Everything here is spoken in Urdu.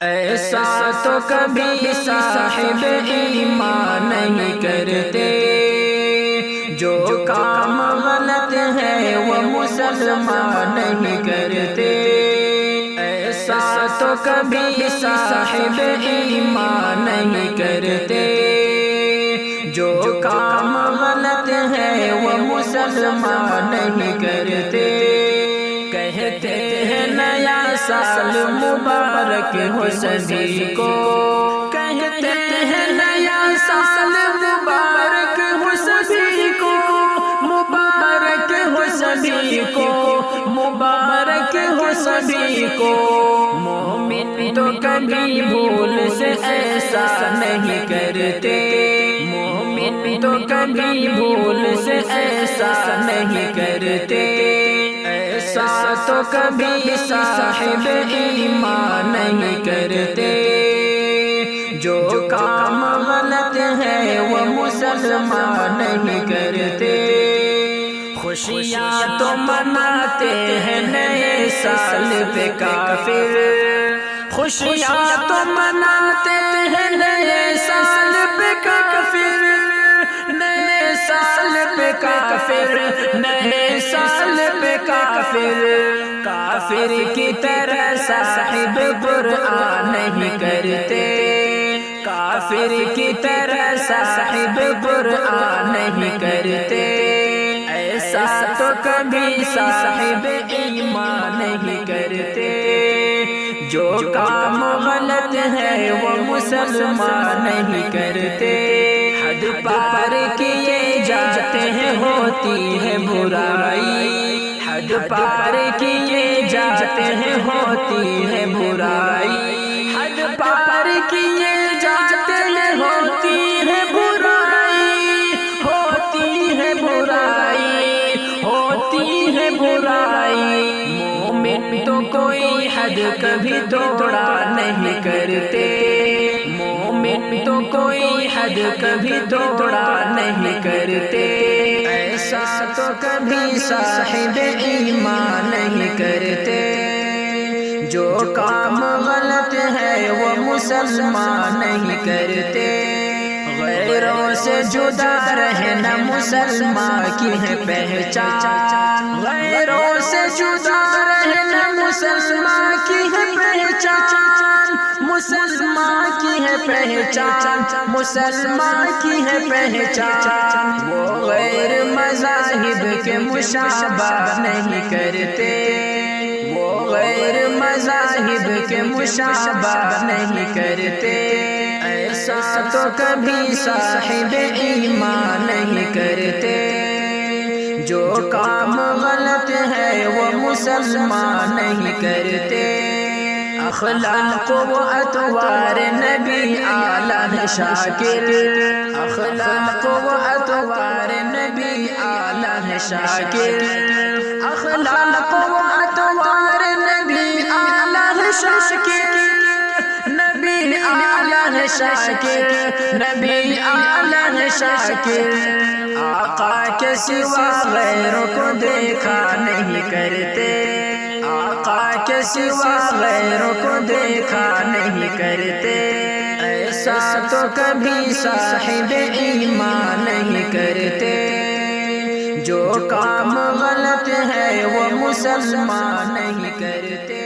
ایسا تو کبھی صاحب ایمان نہیں کرتے، جو کام غلط ہے وہ مسلمان نہیں کرتے۔ ایسا تو کبھی صاحب ایمان نہیں کرتے، جو کام غلط ہے وہ مسلمان نہیں کرتے۔ کہتے ہیں نیا سال مبارک ہو سبھی کو، کہتے ہیں نیا سال مبارک ہو سبھی کو، مبارک ہو سبھی کو، مبارک ہو سبھی کو۔ مومن تو کبھی بھول سے ایسا نہیں کرتے، مومن تو کبھی بھول سے ایسا نہیں کرتے۔ ایسا تو کبھی صاحب ایمان نہیں کرتے، جو کام غلط ہے وہ مسلمان نہیں کرتے۔ خوشیاں تو مناتے ہیں نئے سال پہ کافر، خوشیاں تو مناتے ہیں نئے سال پہ کافر، نئے سال پہ کافر، نئے سال پہ کافر۔ کافر کی طرح صاحب قرآن نہیں کرتے، کافر کی طرح صاحب قرآن نہیں کرتے۔ ایسا تو کبھی صاحب ایمان نہیں کرتے، جو کام غلط ہے وہ مسلمان نہیں کرتے۔ حد پار کیے جاتے ہیں ہوتی ہے برائی، حد پار کیے جاتے ہیں ہوتی ہے برائی، حد پار کیے جاتے ہیں ہوتی ہے برائی، ہوتی ہے برائی، ہوتی ہے برائی۔ مومن تو کوئی حد کبھی توڑا نہیں کرتے، مومن تو کوئی حد کبھی توڑا نہیں کرتے۔ ایسا تو کبھی صاحب ایمان نہیں کرتے، جو کام غلط ہے وہ مسلمان نہیں کرتے۔ غیروں سے جدا رہنا مسلمان کی ہے پہچان، غیروں سے جدا رہنا مسلمان کی ہے پہچان، مسلمان کی ہے پہچان، مسلمان کی ہے پہچان۔ وہ غیر مذاہب کے مشابہ نہیں کرتے، وہ غیر مذاہب کے مشابہ نہیں کرتے۔ ایسا تو کبھی صاحب ایمان نہیں کرتے، جو کام غلط ہے وہ مسلمان نہیں کرتے۔ اخلاق و اطوار نبی اعلیٰ شاکر، اخلاق و اطوار نبی اعلیٰ شاکر، اخلاق و اطوار نبی اعلیٰ شاکر، نبی اعلیٰ شاکر، نبی اعلیٰ شاکر۔ آقا کے سوا غیروں کو دیکھا نہیں کرتے، آقا کے سوا غیروں کو دیکھا نہیں کرتے۔ ایسا تو کبھی صاحب ایمان نہیں کرتے، جو کام غلط ہے وہ مسلمان نہیں کرتے۔